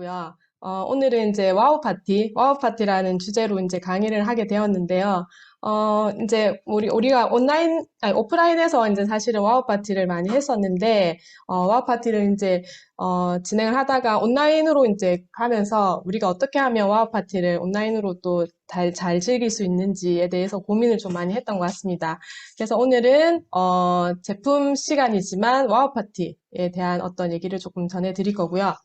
있고요. 오늘은 이제 와우 파티라는 주제로 이제 강의를 하게 되었는데요. 이제 우리가 오프라인에서 이제 사실은 와우 파티를 많이 했었는데, 와우 파티를 이제, 진행을 하다가 온라인으로 이제 가면서 우리가 어떻게 하면 와우 파티를 온라인으로 또 잘 즐길 수 있는지에 대해서 고민을 좀 많이 했던 것 같습니다. 그래서 오늘은, 제품 시간이지만 와우 파티에 대한 어떤 얘기를 조금 전해드릴 거고요.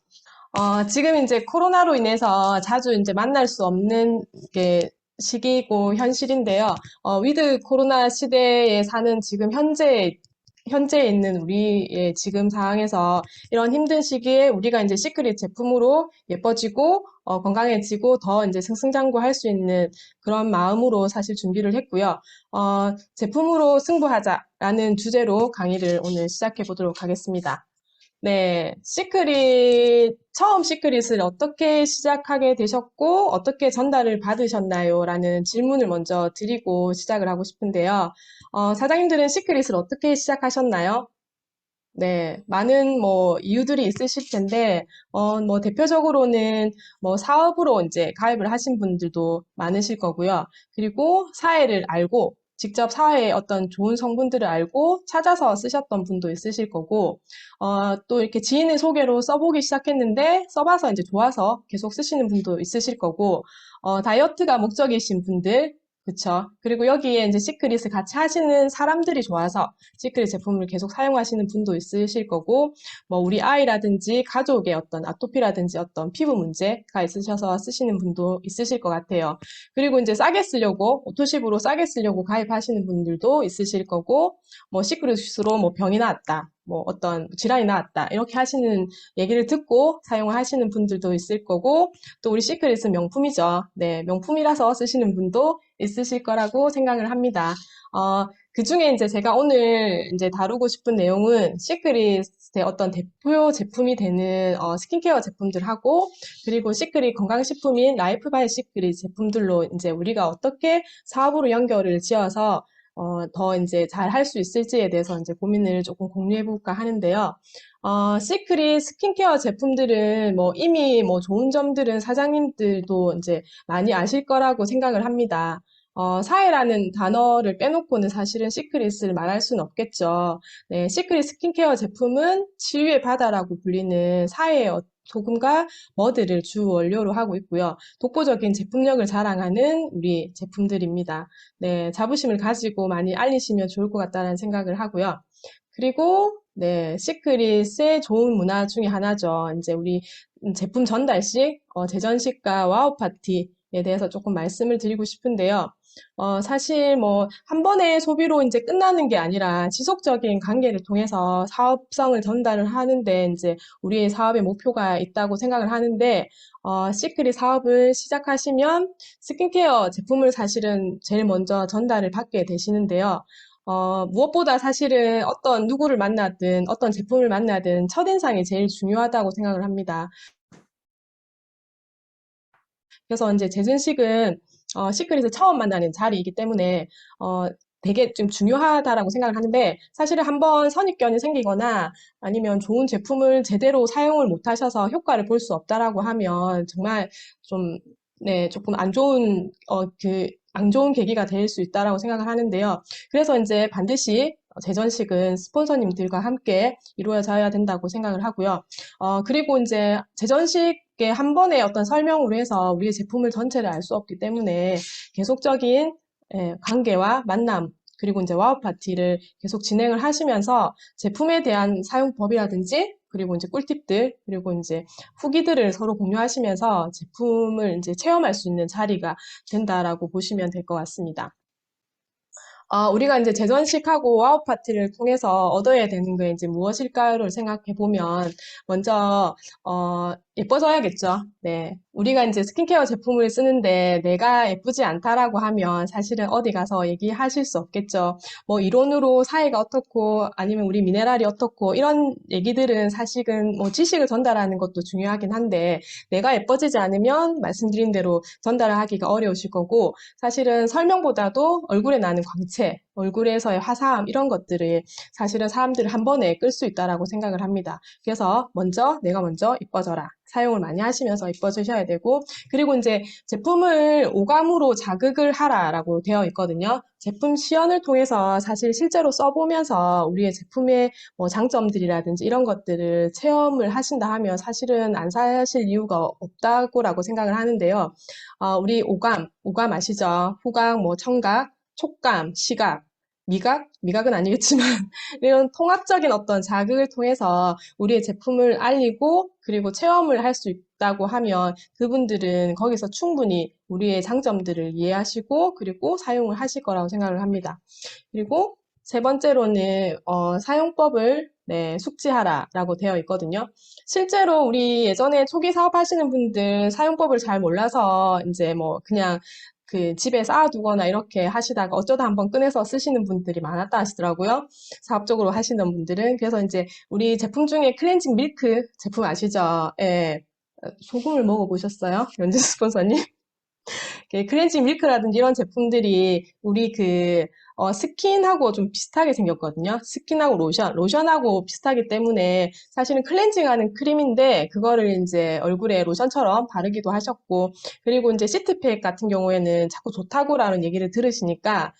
지금 이제 코로나로 인해서 자주 이제 만날 수 없는 게 시기이고 현실인데요. 위드 코로나 시대에 사는 지금 현재에 있는 우리의 지금 상황에서 이런 힘든 시기에 우리가 이제 시크릿 제품으로 예뻐지고, 건강해지고 더 이제 승승장구할 수 있는 그런 마음으로 사실 준비를 했고요. 제품으로 승부하자라는 주제로 강의를 오늘 시작해 보도록 하겠습니다. 네, 처음 시크릿을 어떻게 시작하게 되셨고, 어떻게 전달을 받으셨나요? 라는 질문을 먼저 드리고 시작을 하고 싶은데요. 사장님들은 시크릿을 어떻게 시작하셨나요? 네, 많은 뭐 이유들이 있으실 텐데, 뭐 대표적으로는 뭐 사업으로 이제 가입을 하신 분들도 많으실 거고요. 그리고 사회를 알고, 직접 사회의 어떤 좋은 성분들을 알고 찾아서 쓰셨던 분도 있으실 거고, 또 이렇게 지인의 소개로 써보기 시작했는데, 써봐서 이제 좋아서 계속 쓰시는 분도 있으실 거고, 다이어트가 목적이신 분들, 그쵸. 그리고 여기에 이제 시크릿을 같이 하시는 사람들이 좋아서 시크릿 제품을 계속 사용하시는 분도 있으실 거고, 뭐, 우리 아이라든지 가족의 어떤 아토피라든지 어떤 피부 문제가 있으셔서 쓰시는 분도 있으실 것 같아요. 그리고 이제 싸게 쓰려고, 오토십으로 싸게 쓰려고 가입하시는 분들도 있으실 거고, 뭐, 시크릿으로 뭐 병이 나왔다. 뭐 어떤 질환이 나왔다. 이렇게 하시는 얘기를 듣고 사용하시는 분들도 있을 거고, 또 우리 시크릿은 명품이죠. 네, 명품이라서 쓰시는 분도 있으실 거라고 생각을 합니다. 그 중에 이제 제가 오늘 이제 다루고 싶은 내용은 시크릿의 어떤 대표 제품이 되는 스킨케어 제품들하고 그리고 시크릿 건강식품인 라이프바이 시크릿 제품들로 이제 우리가 어떻게 사업으로 연결을 지어서 더 이제 잘 할 수 있을지에 대해서 이제 고민을 조금 공유해 볼까 하는데요. 시크릿 스킨케어 제품들은 뭐 이미 뭐 좋은 점들은 사장님들도 이제 많이 아실 거라고 생각을 합니다. 사회라는 단어를 빼놓고는 사실은 시크릿을 말할 수는 없겠죠. 네, 시크릿 스킨케어 제품은 치유의 바다라고 불리는 사회의 소금과 머드를 주 원료로 하고 있고요. 독보적인 제품력을 자랑하는 우리 제품들입니다. 네, 자부심을 가지고 많이 알리시면 좋을 것 같다는 생각을 하고요. 그리고 네, 시크릿의 좋은 문화 중에 하나죠. 이제 우리 제품 전달식, 제전식과 와우 파티에 대해서 조금 말씀을 드리고 싶은데요. 사실 뭐 한 번의 소비로 이제 끝나는 게 아니라 지속적인 관계를 통해서 사업성을 전달을 하는데 이제 우리의 사업의 목표가 있다고 생각을 하는데 시크릿 사업을 시작하시면 스킨케어 제품을 사실은 제일 먼저 전달을 받게 되시는데요. 무엇보다 사실은 어떤 누구를 만나든 어떤 제품을 만나든 첫인상이 제일 중요하다고 생각을 합니다. 그래서 이제 재준식은 시크릿을 처음 만나는 자리이기 때문에 되게 좀 중요하다라고 생각을 하는데 사실은 한번 선입견이 생기거나 아니면 좋은 제품을 제대로 사용을 못 하셔서 효과를 볼 수 없다라고 하면 정말 좀 네, 조금 안 좋은 계기가 될 수 있다라고 생각을 하는데요. 그래서 이제 반드시 재전식은 스폰서님들과 함께 이루어져야 된다고 생각을 하고요. 그리고 이제 재전식의 한 번의 어떤 설명으로 해서 우리의 제품을 전체를 알 수 없기 때문에 계속적인 관계와 만남, 그리고 이제 와우 파티를 계속 진행을 하시면서 제품에 대한 사용법이라든지, 그리고 이제 꿀팁들, 그리고 이제 후기들을 서로 공유하시면서 제품을 이제 체험할 수 있는 자리가 된다라고 보시면 될 것 같습니다. 우리가 이제 재전식하고 와우 파티를 통해서 얻어야 되는 게 이제 무엇일까를 생각해 보면, 먼저, 예뻐져야겠죠. 네. 우리가 이제 스킨케어 제품을 쓰는데 내가 예쁘지 않다라고 하면 사실은 어디 가서 얘기하실 수 없겠죠. 뭐 이론으로 사회가 어떻고 아니면 우리 미네랄이 어떻고 이런 얘기들은 사실은 뭐 지식을 전달하는 것도 중요하긴 한데 내가 예뻐지지 않으면 말씀드린 대로 전달을 하기가 어려우실 거고 사실은 설명보다도 얼굴에 나는 광채, 얼굴에서의 화사함 이런 것들을 사실은 사람들을 한 번에 끌 수 있다라고 생각을 합니다. 그래서 내가 먼저 이뻐져라. 사용을 많이 하시면서 이뻐지셔야 되고, 그리고 이제 제품을 오감으로 자극을 하라라고 되어 있거든요. 제품 시연을 통해서 사실 실제로 써보면서 우리의 제품의 뭐 장점들이라든지 이런 것들을 체험을 하신다 하면 사실은 안 사실 이유가 없다고라고 생각을 하는데요. 우리 오감 아시죠? 후각, 뭐 청각, 촉감, 시각, 미각은 아니겠지만 이런 통합적인 어떤 자극을 통해서 우리의 제품을 알리고 그리고 체험을 할 수 있다고 하면 그분들은 거기서 충분히 우리의 장점들을 이해하시고 그리고 사용을 하실 거라고 생각을 합니다. 그리고 세 번째로는 사용법을 숙지하라라고 되어 있거든요. 실제로 우리 예전에 초기 사업하시는 분들 사용법을 잘 몰라서 이제 뭐 그냥 그 집에 쌓아두거나 이렇게 하시다가 어쩌다 한번 꺼내서 쓰시는 분들이 많았다 하시더라고요. 사업적으로 하시는 분들은. 그래서 이제 우리 제품 중에 클렌징 밀크 제품 아시죠? 예. 소금을 먹어보셨어요? 연재 스폰서님? 클렌징 밀크라든지 이런 제품들이 우리 스킨하고 좀 비슷하게 생겼거든요. 스킨하고 로션하고 비슷하기 때문에 사실은 클렌징하는 크림인데 그거를 이제 얼굴에 로션처럼 바르기도 하셨고 그리고 이제 시트팩 같은 경우에는 자꾸 좋다고라는 얘기를 들으시니까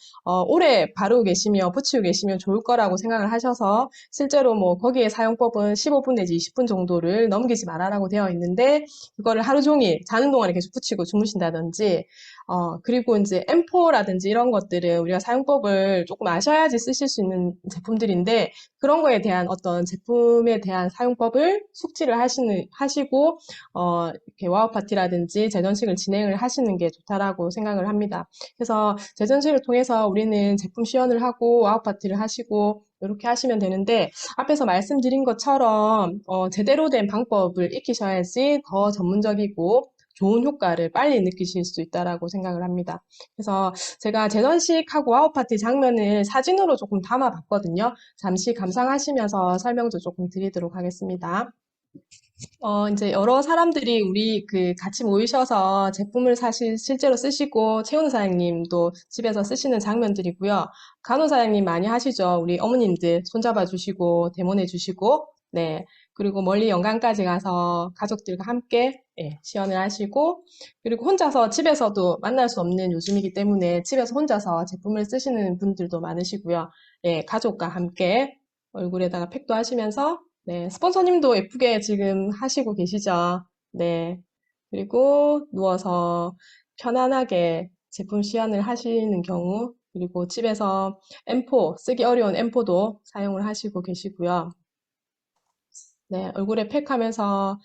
오래 바르고 계시면 붙이고 계시면 좋을 거라고 생각을 하셔서 실제로 뭐 거기에 사용법은 15분 내지 20분 정도를 넘기지 말아라고 되어 있는데 그거를 하루 종일 자는 동안에 계속 붙이고 주무신다든지 그리고 이제 M4라든지 이런 것들은 우리가 사용법을 조금 아셔야지 쓰실 수 있는 제품들인데 그런 거에 대한 어떤 제품에 대한 사용법을 숙지를 하시고, 이렇게 와우 파티라든지 제전식을 진행을 하시는 게 좋다라고 생각을 합니다. 그래서 제전식을 통해서 우리는 제품 시연을 하고 와우 파티를 하시고 이렇게 하시면 되는데 앞에서 말씀드린 것처럼 제대로 된 방법을 익히셔야지 더 전문적이고 좋은 효과를 빨리 느끼실 수 있다라고 생각을 합니다. 그래서 제가 제전식하고 와우 파티 장면을 사진으로 조금 담아봤거든요. 잠시 감상하시면서 설명도 조금 드리도록 하겠습니다. 이제 여러 사람들이 우리 같이 모이셔서 제품을 사실 실제로 쓰시고 채우는 사장님도 집에서 쓰시는 장면들이고요. 간호사장님 많이 하시죠. 우리 어머님들 손잡아 주시고 대모해 주시고 네. 그리고 멀리 연강까지 가서 가족들과 함께 시연을 하시고 그리고 혼자서 집에서도 만날 수 없는 요즘이기 때문에 집에서 혼자서 제품을 쓰시는 분들도 많으시고요. 가족과 함께 얼굴에다가 팩도 하시면서 네, 스폰서님도 예쁘게 지금 하시고 계시죠? 네. 그리고 누워서 편안하게 제품 시연을 하시는 경우, 그리고 집에서 M4, 쓰기 어려운 M4도 사용을 하시고 계시고요. 네, 얼굴에 팩하면서,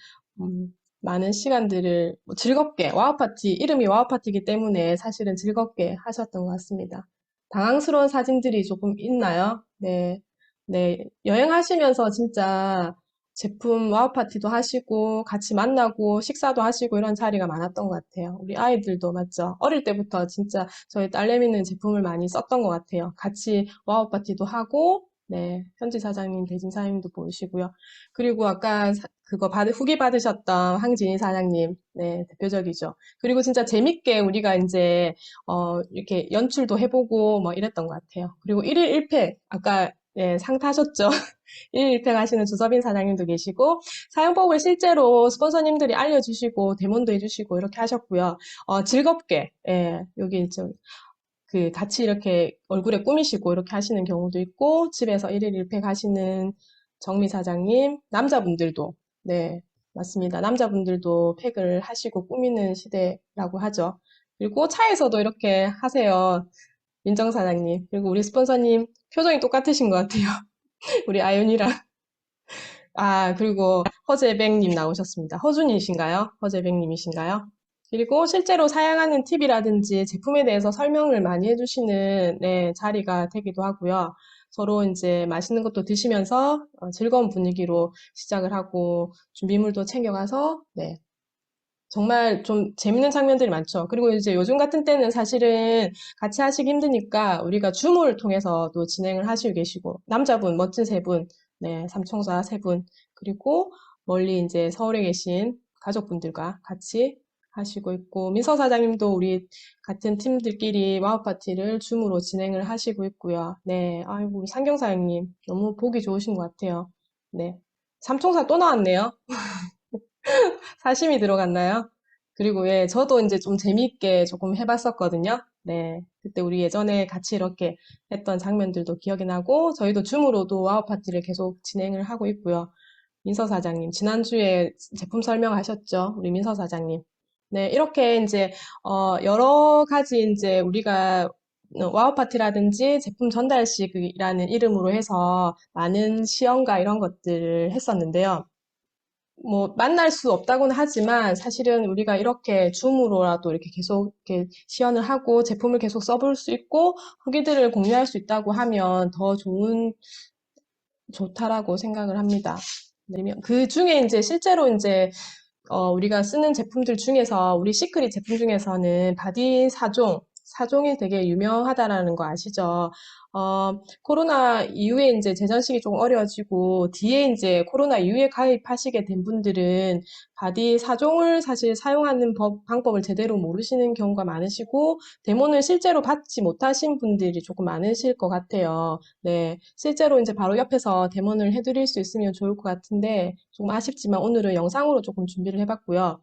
많은 시간들을 즐겁게, 와우파티, 이름이 와우파티이기 때문에 사실은 즐겁게 하셨던 것 같습니다. 당황스러운 사진들이 조금 있나요? 네. 네, 여행하시면서 진짜 제품 와우파티도 하시고, 같이 만나고, 식사도 하시고, 이런 자리가 많았던 것 같아요. 우리 아이들도 맞죠? 어릴 때부터 진짜 저희 딸내미는 제품을 많이 썼던 것 같아요. 같이 와우파티도 하고, 네, 현지 사장님, 대진 사장님도 보시고요. 그리고 아까 후기 받으셨던 황진희 사장님, 네, 대표적이죠. 그리고 진짜 재밌게 우리가 이제, 이렇게 연출도 해보고 뭐 이랬던 것 같아요. 그리고 1일 1팩, 아까, 상 타셨죠? 1일 1팩 하시는 주서빈 사장님도 계시고, 사용법을 실제로 스폰서님들이 알려주시고, 데몬도 해주시고, 이렇게 하셨고요. 즐겁게, 여기 같이 이렇게 얼굴에 꾸미시고 이렇게 하시는 경우도 있고, 집에서 1일 1팩 하시는 정미 사장님, 남자분들도, 네, 맞습니다. 남자분들도 팩을 하시고 꾸미는 시대라고 하죠. 그리고 차에서도 이렇게 하세요. 민정 사장님. 그리고 우리 스폰서님 표정이 똑같으신 것 같아요. 우리 아윤이랑. 그리고 허재백님 나오셨습니다. 허준이신가요? 허재백님이신가요? 그리고 실제로 사용하는 팁이라든지 제품에 대해서 설명을 많이 해주시는 자리가 되기도 하고요. 서로 이제 맛있는 것도 드시면서 즐거운 분위기로 시작을 하고 준비물도 챙겨가서 정말 좀 재밌는 장면들이 많죠. 그리고 이제 요즘 같은 때는 사실은 같이 하시기 힘드니까 우리가 줌을 통해서도 진행을 하시고 계시고 남자분 멋진 세 분, 네, 삼총사 세 분, 그리고 멀리 이제 서울에 계신 가족분들과 같이 하시고 있고, 민서 사장님도 우리 같은 팀들끼리 와우 파티를 줌으로 진행을 하시고 있고요. 네, 아이고, 우리 상경 사장님 너무 보기 좋으신 것 같아요. 네. 삼총사 또 나왔네요. 사심이 들어갔나요? 그리고 예, 저도 이제 좀 재미있게 조금 해봤었거든요. 네. 그때 우리 예전에 같이 이렇게 했던 장면들도 기억이 나고, 저희도 줌으로도 와우 파티를 계속 진행을 하고 있고요. 민서 사장님, 지난주에 제품 설명하셨죠? 우리 민서 사장님. 네, 이렇게 이제, 여러 가지 이제 우리가 와우 파티라든지 제품 전달식이라는 이름으로 해서 많은 시연과 이런 것들을 했었는데요. 뭐 만날 수 없다고는 하지만 사실은 우리가 이렇게 줌으로라도 이렇게 계속 이렇게 시연을 하고 제품을 계속 써볼 수 있고 후기들을 공유할 수 있다고 하면 더 좋다라고 생각을 합니다. 그 중에 이제 실제로 이제 우리가 쓰는 제품들 중에서 우리 시크릿 제품 중에서는 바디 4종이 되게 유명하다라는 거 아시죠? 코로나 이후에 이제 제전식이 좀 어려워지고 뒤에 이제 코로나 이후에 가입하시게 된 분들은 바디 4종을 사실 사용하는 방법을 제대로 모르시는 경우가 많으시고 데모는 실제로 받지 못하신 분들이 조금 많으실 것 같아요. 네, 실제로 이제 바로 옆에서 데모를 해드릴 수 있으면 좋을 것 같은데 조금 아쉽지만 오늘은 영상으로 조금 준비를 해봤고요.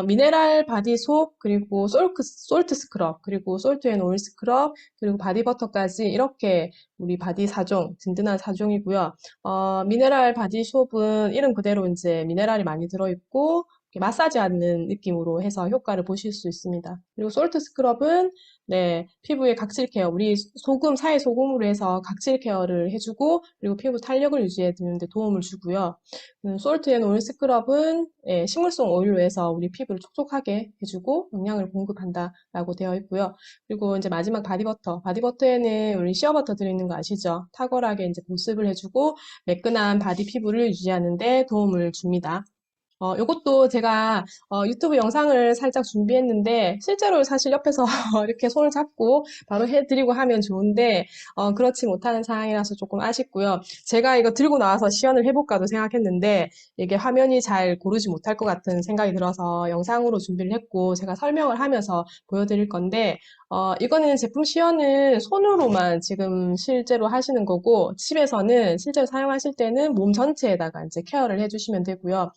미네랄 바디 소 그리고 솔트 스크럽 그리고 솔트 앤 오일 스크럽 그리고 바디 버터까지 이렇게 우리 바디 4종 든든한 4종이고요. 미네랄 바디 숍은 이름 그대로 이제 미네랄이 많이 들어있고 이렇게 마사지하는 느낌으로 해서 효과를 보실 수 있습니다. 그리고 솔트 스크럽은 네, 피부의 각질 케어, 우리 사회 소금으로 해서 각질 케어를 해주고, 그리고 피부 탄력을 유지해 주는데 도움을 주고요. 솔트 앤 오일 스크럽은 예, 식물성 오일로 해서 우리 피부를 촉촉하게 해주고 영양을 공급한다라고 되어 있고요. 그리고 이제 마지막 바디버터. 바디버터에는 우리 시어버터 들어있는 거 아시죠? 탁월하게 이제 보습을 해주고 매끈한 바디 피부를 유지하는데 도움을 줍니다. 요것도 제가 유튜브 영상을 살짝 준비했는데 실제로 사실 옆에서 이렇게 손을 잡고 바로 해드리고 하면 좋은데 그렇지 못하는 상황이라서 조금 아쉽고요. 제가 이거 들고 나와서 시연을 해볼까도 생각했는데 이게 화면이 잘 고르지 못할 것 같은 생각이 들어서 영상으로 준비를 했고 제가 설명을 하면서 보여드릴 건데 이거는 제품 시연은 손으로만 지금 실제로 하시는 거고 집에서는 실제로 사용하실 때는 몸 전체에다가 이제 케어를 해주시면 되고요.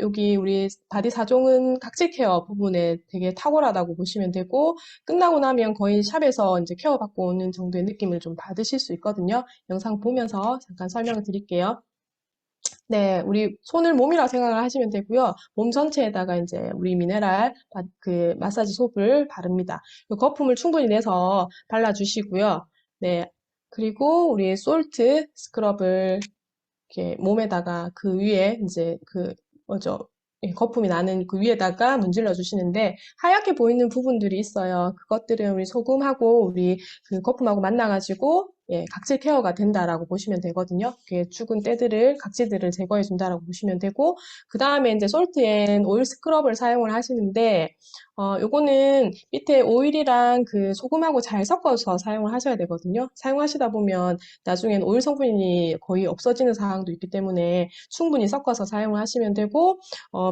여기 우리 바디 4종은 각질 케어 부분에 되게 탁월하다고 보시면 되고, 끝나고 나면 거의 샵에서 이제 케어 받고 오는 정도의 느낌을 좀 받으실 수 있거든요. 영상 보면서 잠깐 설명을 드릴게요. 네, 우리 손을 몸이라 생각을 하시면 되고요. 몸 전체에다가 이제 우리 미네랄 그 마사지 솜을 바릅니다. 이 거품을 충분히 내서 발라주시고요. 네, 그리고 우리 솔트 스크럽을 이렇게 몸에다가 그 위에 이제 그 뭐죠? 예, 거품이 나는 그 위에다가 문질러 주시는데 하얗게 보이는 부분들이 있어요. 그것들은 우리 소금하고 우리 그 거품하고 만나가지고 예, 각질 케어가 된다라고 보시면 되거든요. 그 죽은 때들을 각질들을 제거해 준다라고 보시면 되고 그 다음에 이제 솔트 앤 오일 스크럽을 사용을 하시는데 요거는 밑에 오일이랑 그 소금하고 잘 섞어서 사용을 하셔야 되거든요. 사용하시다 보면 나중엔 오일 성분이 거의 없어지는 상황도 있기 때문에 충분히 섞어서 사용을 하시면 되고,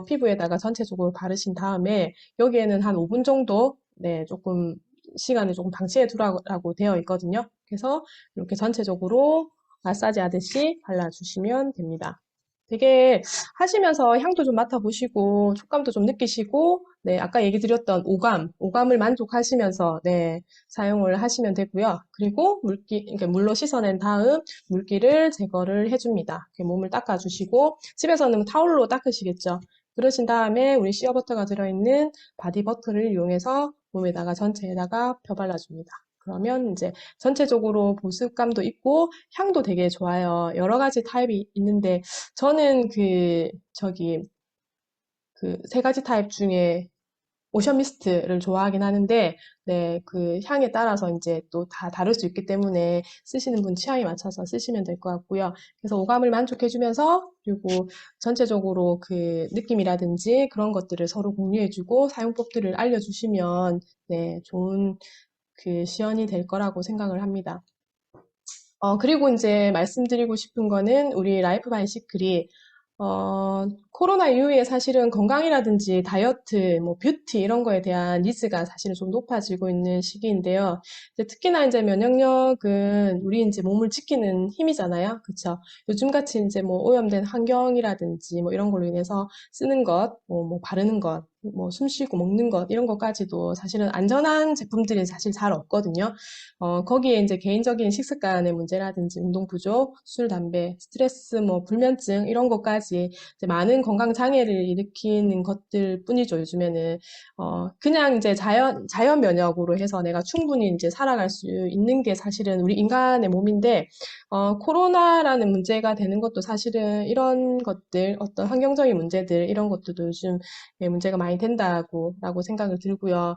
피부에다가 전체적으로 바르신 다음에 여기에는 한 5분 정도, 네, 조금 시간을 조금 방치해 두라고 되어 있거든요. 그래서 이렇게 전체적으로 마사지 하듯이 발라주시면 됩니다. 되게 하시면서 향도 좀 맡아보시고, 촉감도 좀 느끼시고, 네, 아까 얘기 드렸던 오감을 만족하시면서, 네, 사용을 하시면 되고요. 그리고 이렇게 물로 씻어낸 다음 물기를 제거를 해줍니다. 이렇게 몸을 닦아주시고, 집에서는 타올로 닦으시겠죠. 그러신 다음에 우리 시어버터가 들어있는 바디버터를 이용해서 몸에다가 전체에다가 펴발라줍니다. 그러면 이제 전체적으로 보습감도 있고 향도 되게 좋아요. 여러 가지 타입이 있는데 저는 그 세 가지 타입 중에 오션 미스트를 좋아하긴 하는데, 네, 그 향에 따라서 이제 또 다 다를 수 있기 때문에 쓰시는 분 취향에 맞춰서 쓰시면 될 것 같고요. 그래서 오감을 만족해주면서, 그리고 전체적으로 그 느낌이라든지 그런 것들을 서로 공유해주고 사용법들을 알려주시면, 네, 좋은 그 시연이 될 거라고 생각을 합니다. 그리고 이제 말씀드리고 싶은 거는 우리 라이프 바이 시크릿 코로나 이후에 사실은 건강이라든지 다이어트, 뭐 뷰티 이런 거에 대한 니즈가 사실은 좀 높아지고 있는 시기인데요. 이제 특히나 이제 면역력은 우리 이제 몸을 지키는 힘이잖아요. 그쵸? 요즘같이 이제 뭐 오염된 환경이라든지 뭐 이런 걸로 인해서 쓰는 것, 뭐 바르는 것, 뭐 숨 쉬고 먹는 것 이런 것까지도 사실은 안전한 제품들이 사실 잘 없거든요. 거기에 이제 개인적인 식습관의 문제라든지 운동 부족, 술, 담배, 스트레스, 뭐 불면증 이런 것까지 이제 많은 건강 장애를 일으키는 것들 뿐이죠, 요즘에는. 그냥 이제 자연 면역으로 해서 내가 충분히 이제 살아갈 수 있는 게 사실은 우리 인간의 몸인데, 코로나라는 문제가 되는 것도 사실은 이런 것들, 어떤 환경적인 문제들, 이런 것들도 요즘 문제가 많이 라고 생각을 들고요.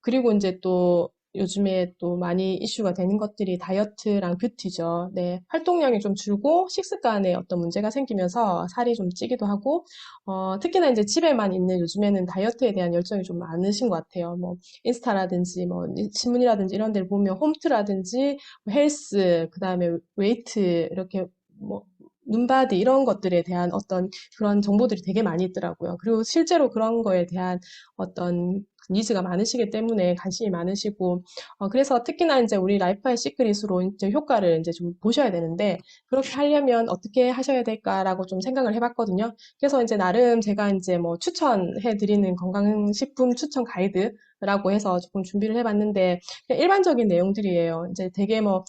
그리고 이제 또 요즘에 또 많이 이슈가 되는 것들이 다이어트랑 뷰티죠. 네, 활동량이 좀 줄고 식습관에 어떤 문제가 생기면서 살이 좀 찌기도 하고, 특히나 이제 집에만 있는 요즘에는 다이어트에 대한 열정이 좀 많으신 것 같아요. 뭐, 인스타라든지, 뭐, 신문이라든지 이런 데를 보면 홈트라든지, 뭐 헬스, 그 다음에 웨이트, 이렇게 뭐, 눈바디 이런 것들에 대한 어떤 그런 정보들이 되게 많이 있더라고요. 그리고 실제로 그런 거에 대한 어떤 니즈가 많으시기 때문에 관심이 많으시고, 그래서 특히나 이제 우리 라이프의 시크릿으로 이제 효과를 이제 좀 보셔야 되는데, 그렇게 하려면 어떻게 하셔야 될까라고 좀 생각을 해봤거든요. 그래서 이제 나름 제가 이제 뭐 추천해드리는 건강식품 추천 가이드라고 해서 조금 준비를 해봤는데, 그냥 일반적인 내용들이에요. 이제 되게 뭐,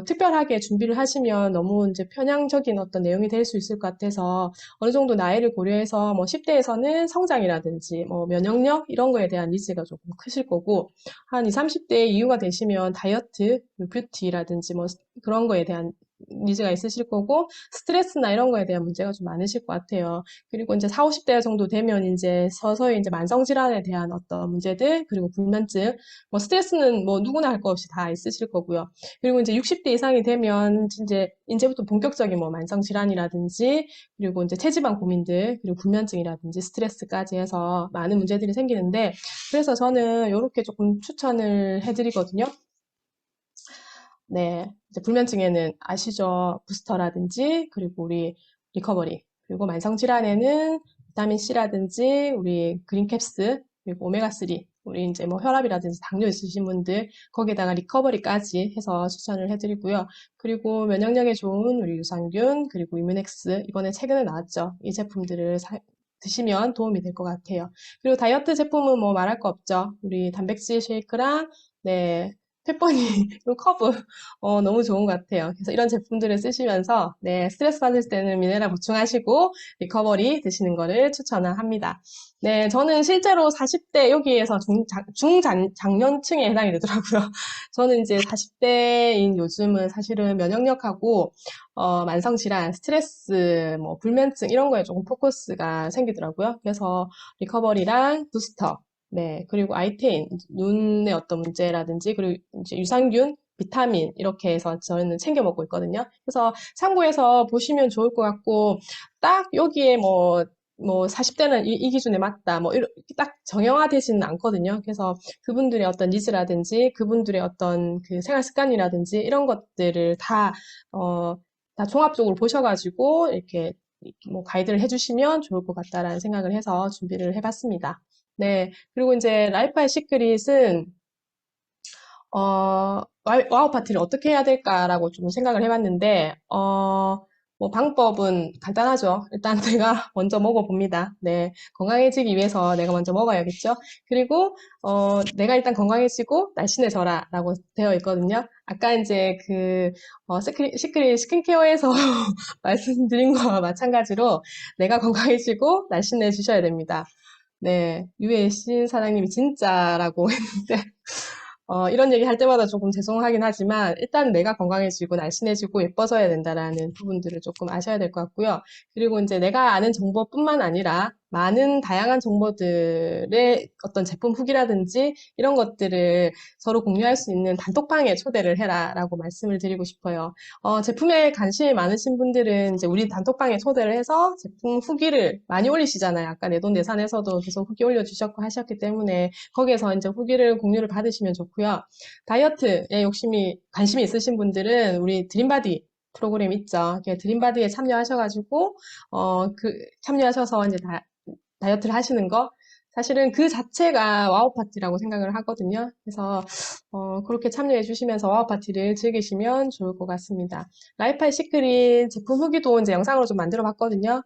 특별하게 준비를 하시면 너무 이제 편향적인 어떤 내용이 될 수 있을 것 같아서 어느 정도 나이를 고려해서 뭐 10대에서는 성장이라든지 뭐 면역력 이런 거에 대한 니즈가 조금 크실 거고 한 20, 30대 이후가 되시면 다이어트, 뷰티라든지 뭐 그런 거에 대한 니즈가 있으실 거고 스트레스나 이런 거에 대한 문제가 좀 많으실 것 같아요. 그리고 이제 4, 50대 정도 되면 이제 서서히 이제 만성 질환에 대한 어떤 문제들 그리고 불면증, 뭐 스트레스는 뭐 누구나 할 거 없이 다 있으실 거고요. 그리고 이제 60대 이상이 되면 이제부터 본격적인 뭐 만성 질환이라든지 그리고 이제 체지방 고민들, 그리고 불면증이라든지 스트레스까지 해서 많은 문제들이 생기는데, 그래서 저는 이렇게 조금 추천을 해드리거든요. 네. 이제 불면증에는 아시죠? 부스터라든지, 그리고 우리 리커버리, 그리고 만성 질환에는 비타민 C라든지, 우리 그린캡스, 그리고 오메가3, 우리 이제 뭐 혈압이라든지 당뇨 있으신 분들, 거기에다가 리커버리까지 해서 추천을 해드리고요. 그리고 면역력에 좋은 우리 유산균, 그리고 이뮤넥스, 이번에 최근에 나왔죠. 이 제품들을 드시면 도움이 될 것 같아요. 그리고 다이어트 제품은 뭐 말할 거 없죠. 우리 단백질 쉐이크랑, 네, 페퍼니, 그리고 커브, 너무 좋은 것 같아요. 그래서 이런 제품들을 쓰시면서, 네, 스트레스 받을 때는 미네랄 보충하시고, 리커버리 드시는 거를 추천을 합니다. 네, 저는 실제로 40대 여기에서 중장년층에 해당이 되더라고요. 저는 이제 40대인 요즘은 사실은 면역력하고, 만성질환, 스트레스, 뭐, 불면증 이런 거에 조금 포커스가 생기더라고요. 그래서 리커버리랑 부스터, 네, 그리고 아이테인, 눈의 어떤 문제라든지, 그리고 이제 유산균, 비타민, 이렇게 해서 저는 챙겨 먹고 있거든요. 그래서 참고해서 보시면 좋을 것 같고, 딱 여기에 뭐 40대는 이 기준에 맞다, 뭐, 이렇게 딱 정형화되지는 않거든요. 그래서 그분들의 어떤 니즈라든지, 그분들의 어떤 그 생활 습관이라든지, 이런 것들을 다 종합적으로 보셔가지고, 이렇게 뭐 가이드를 해주시면 좋을 것 같다라는 생각을 해서 준비를 해봤습니다. 네. 그리고 이제 라이프의 시크릿은, 와우 파티를 어떻게 해야 될까라고 좀 생각을 해봤는데, 뭐 방법은 간단하죠. 일단 내가 먼저 먹어봅니다. 네. 건강해지기 위해서 내가 먼저 먹어야겠죠. 그리고, 내가 일단 건강해지고 날씬해져라라고 되어 있거든요. 아까 이제 시크릿 스킨케어에서 말씀드린 거와 마찬가지로 내가 건강해지고 날씬해지셔야 됩니다. 네, 유해신 사장님이 진짜라고 했는데, 이런 얘기 할 때마다 조금 죄송하긴 하지만, 일단 내가 건강해지고 날씬해지고 예뻐져야 된다라는 부분들을 조금 아셔야 될 것 같고요. 그리고 이제 내가 아는 정보뿐만 아니라, 많은 다양한 정보들의 어떤 제품 후기라든지, 이런 것들을 서로 공유할 수 있는 단톡방에 초대를 해라라고 말씀을 드리고 싶어요. 제품에 관심이 많으신 분들은 이제 우리 단톡방에 초대를 해서 제품 후기를 많이 올리시잖아요. 아까 내돈내산에서도 계속 후기 올려주셨고 하셨기 때문에 거기에서 이제 후기를 공유를 받으시면 좋고요. 다이어트에 관심이 있으신 분들은 우리 드림바디 프로그램 있죠. 이렇게 드림바디에 참여하셔가지고, 참여하셔서 이제 다이어트를 하시는 거. 사실은 그 자체가 와우 파티라고 생각을 하거든요. 그래서, 그렇게 참여해 주시면서 와우 파티를 즐기시면 좋을 것 같습니다. 라이파이 시크릿 제품 후기도 이제 영상으로 좀 만들어 봤거든요.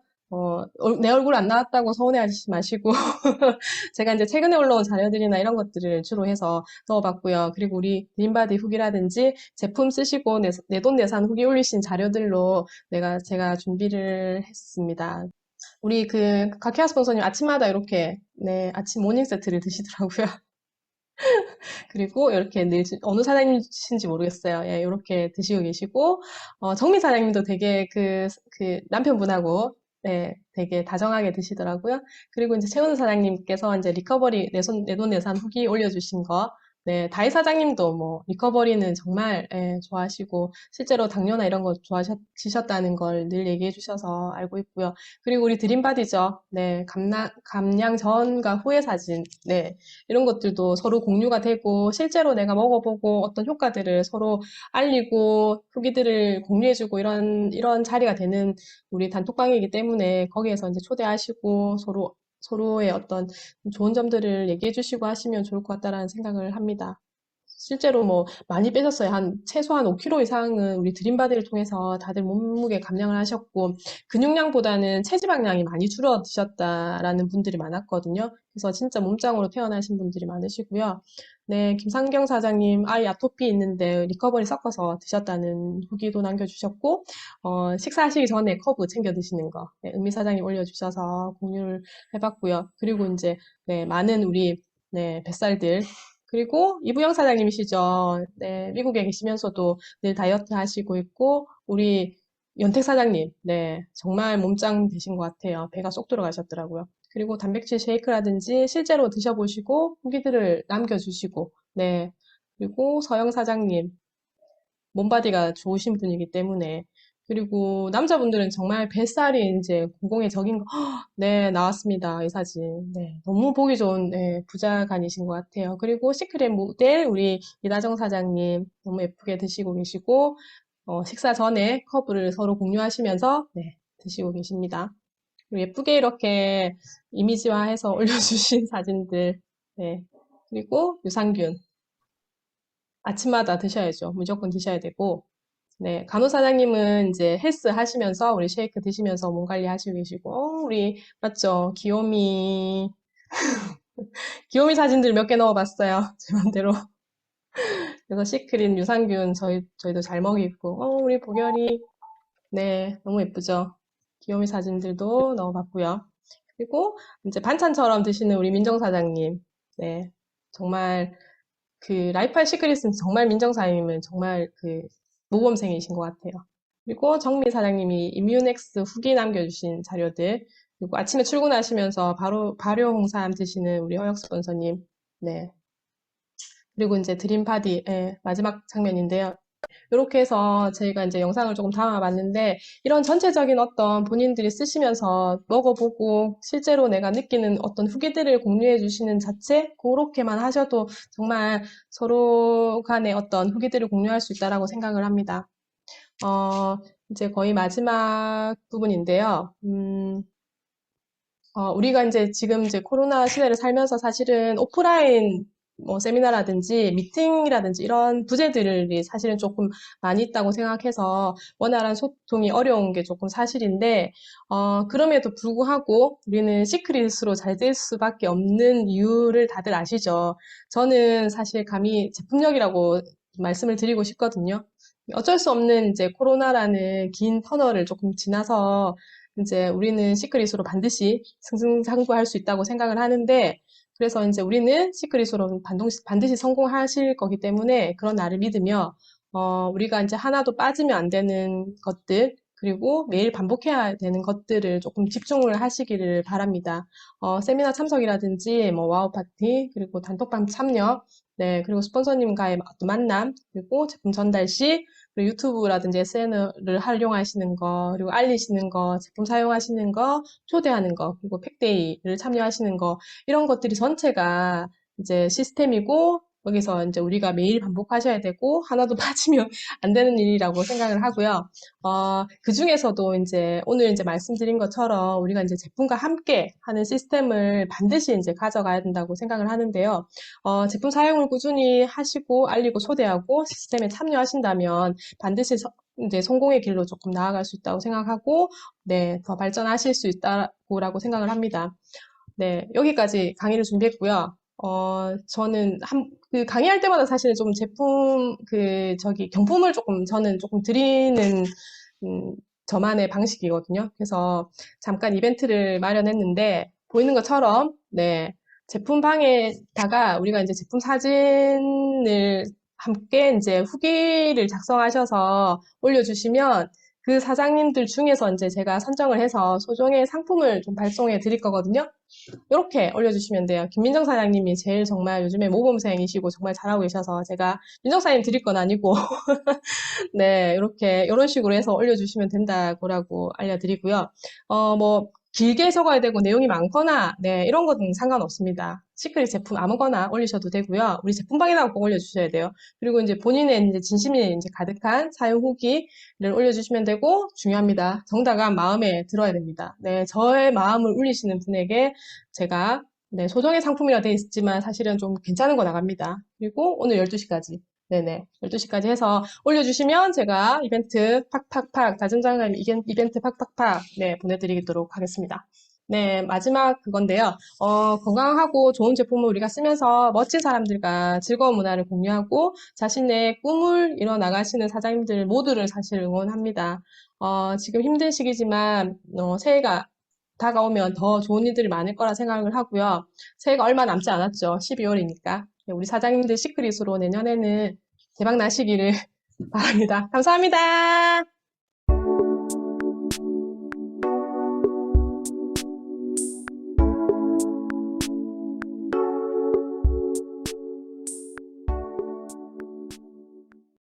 내 얼굴 안 나왔다고 서운해하지 마시고, 제가 이제 최근에 올라온 자료들이나 이런 것들을 주로 해서 넣어봤고요. 그리고 우리 드림바디 후기라든지 제품 쓰시고 내돈내산 후기 올리신 자료들로 제가 준비를 했습니다. 우리 가케아 스폰서님 아침마다 이렇게, 네, 아침 모닝 세트를 드시더라고요. 그리고 이렇게 어느 사장님이신지 모르겠어요. 예, 이렇게 드시고 계시고, 정미 사장님도 되게 남편분하고, 네, 되게 다정하게 드시더라고요. 그리고 이제 최은우 사장님께서 이제 리커버리 내돈내산 후기 올려주신 거, 네, 다희 사장님도 뭐, 리커버리는 정말, 예, 좋아하시고, 실제로 당뇨나 이런 거 좋아하셨다는 걸 늘 얘기해 주셔서 알고 있고요. 그리고 우리 드림바디죠. 네, 감량 전과 후의 사진, 네, 이런 것들도 서로 공유가 되고 실제로 내가 먹어보고 어떤 효과들을 서로 알리고 후기들을 공유해주고 이런 자리가 되는 우리 단톡방이기 때문에 거기에서 이제 초대하시고 서로의 어떤 좋은 점들을 얘기해 주시고 하시면 좋을 것 같다라는 생각을 합니다. 실제로 뭐 많이 빼셨어요. 최소한 5kg 이상은 우리 드림바디를 통해서 다들 몸무게 감량을 하셨고 근육량보다는 체지방량이 많이 줄어드셨다라는 분들이 많았거든요. 그래서 진짜 몸짱으로 태어나신 분들이 많으시고요. 네, 김상경 사장님 아이 아토피 있는데 리커버리 섞어서 드셨다는 후기도 남겨주셨고 식사하시기 전에 커브 챙겨 드시는 거 네, 은미 사장님 올려주셔서 공유를 해봤고요. 그리고 이제 네, 많은 우리 네, 뱃살들 그리고 이부영 사장님이시죠. 네, 미국에 계시면서도 늘 다이어트 하시고 있고, 우리 연택 사장님, 네, 정말 몸짱 되신 것 같아요. 배가 쏙 들어가셨더라고요. 그리고 단백질 쉐이크라든지 실제로 드셔보시고 후기들을 남겨주시고, 네. 그리고 서영 사장님, 몸바디가 좋으신 분이기 때문에 그리고 남자분들은 정말 뱃살이 이제 공공의 적인 거, 네, 나왔습니다. 이 사진. 네, 너무 보기 좋은, 네, 부자간이신 것 같아요. 그리고 시크릿 모델, 우리 이다정 사장님 너무 예쁘게 드시고 계시고, 식사 전에 컵을 서로 공유하시면서, 네, 드시고 계십니다. 그리고 예쁘게 이렇게 이미지화해서 올려주신 사진들, 네. 그리고 유산균. 아침마다 드셔야죠. 무조건 드셔야 되고, 네, 간호사장님은 이제 헬스 하시면서 우리 쉐이크 드시면서 몸 관리 하시고 계시고, 우리 맞죠? 귀요미 사진들 몇 개 넣어봤어요. 제 맘대로. 그래서 시크릿, 유산균 저희도 잘 먹이고, 우리 보결이 네, 너무 예쁘죠? 귀요미 사진들도 넣어봤고요. 그리고 이제 반찬처럼 드시는 우리 민정 사장님, 네, 정말 라이프 시크릿은 정말 민정사님은 정말 모범생이신 것 같아요. 그리고 정미 사장님이 이뮤넥스 후기 남겨주신 자료들, 그리고 아침에 출근하시면서 바로 발효 홍삼 드시는 우리 허혁 스폰서님, 네. 그리고 이제 드림파디, 예, 마지막 장면인데요. 이렇게 해서 저희가 이제 영상을 조금 담아봤는데, 이런 전체적인 어떤 본인들이 쓰시면서 먹어보고, 실제로 내가 느끼는 어떤 후기들을 공유해 주시는 자체, 그렇게만 하셔도 정말 서로 간의 어떤 후기들을 공유할 수 있다라고 생각을 합니다. 이제 거의 마지막 부분인데요. 우리가 이제 지금 이제 코로나 시대를 살면서 사실은 오프라인 뭐 세미나라든지 미팅이라든지 이런 부재들이 사실은 조금 많이 있다고 생각해서 원활한 소통이 어려운 게 조금 사실인데, 그럼에도 불구하고 우리는 시크릿으로 잘 될 수밖에 없는 이유를 다들 아시죠? 저는 사실 감히 제품력이라고 말씀을 드리고 싶거든요. 어쩔 수 없는 이제 코로나라는 긴 터널을 조금 지나서 이제 우리는 시크릿으로 반드시 승승장구할 수 있다고 생각을 하는데, 그래서 이제 우리는 시크릿으로 반드시 성공하실 거기 때문에 그런 나를 믿으며, 우리가 이제 하나도 빠지면 안 되는 것들, 그리고 매일 반복해야 되는 것들을 조금 집중을 하시기를 바랍니다. 세미나 참석이라든지, 뭐, 와우 파티, 그리고 단톡방 참여, 네, 그리고 스폰서님과의 어떤 만남, 그리고 제품 전달 시, 그리고 유튜브라든지 SNS를 활용하시는 거, 그리고 알리시는 거, 제품 사용하시는 거, 초대하는 거, 그리고 팩데이를 참여하시는 거, 이런 것들이 전체가 이제 시스템이고, 거기서 이제 우리가 매일 반복하셔야 되고, 하나도 빠지면 안 되는 일이라고 생각을 하고요. 그 중에서도 이제 오늘 이제 말씀드린 것처럼 우리가 이제 제품과 함께 하는 시스템을 반드시 이제 가져가야 된다고 생각을 하는데요. 제품 사용을 꾸준히 하시고, 알리고, 초대하고, 시스템에 참여하신다면 반드시 이제 성공의 길로 조금 나아갈 수 있다고 생각하고, 네, 더 발전하실 수 있다고 생각을 합니다. 네, 여기까지 강의를 준비했고요. 저는 그 강의할 때마다 사실은 좀 제품, 경품을 저는 조금 드리는, 음, 저만의 방식이거든요. 그래서 잠깐 이벤트를 마련했는데, 보이는 것처럼, 네, 제품 방에다가 우리가 이제 제품 사진을 함께 이제 후기를 작성하셔서 올려주시면 그 사장님들 중에서 이제 제가 선정을 해서 소정의 상품을 좀 발송해 드릴 거거든요. 이렇게 올려주시면 돼요. 김민정 사장님이 제일 정말 요즘에 모범생이시고 정말 잘하고 계셔서 제가 민정 사장님 드릴 건 아니고 네, 이런 식으로 해서 올려주시면 된다고 알려드리고요. 뭐, 길게 적어야 되고 내용이 많거나, 네, 이런 건 상관없습니다. 시크릿 제품 아무거나 올리셔도 되고요. 우리 제품방에다가 꼭 올려주셔야 돼요. 그리고 이제 본인의 이제 진심이 이제 가득한 사용 후기를 올려주시면 되고, 중요합니다. 정답은 마음에 들어야 됩니다. 네, 저의 마음을 울리시는 분에게 제가 네, 소정의 상품이라 되어 있지만 사실은 좀 괜찮은 거 나갑니다. 그리고 오늘 12시까지. 네네. 12시까지 해서 올려주시면 제가 이벤트 팍팍팍, 자전장감 이벤트 팍팍팍, 네, 보내드리도록 하겠습니다. 네, 마지막 그건데요. 건강하고 좋은 제품을 우리가 쓰면서 멋진 사람들과 즐거운 문화를 공유하고 자신의 꿈을 이뤄 나가시는 사장님들 모두를 사실 응원합니다. 지금 힘든 시기지만, 새해가 다가오면 더 좋은 일들이 많을 거라 생각을 하고요. 새해가 얼마 남지 않았죠. 12월이니까. 우리 사장님들 시크릿으로 내년에는 대박 나시기를 바랍니다. 감사합니다.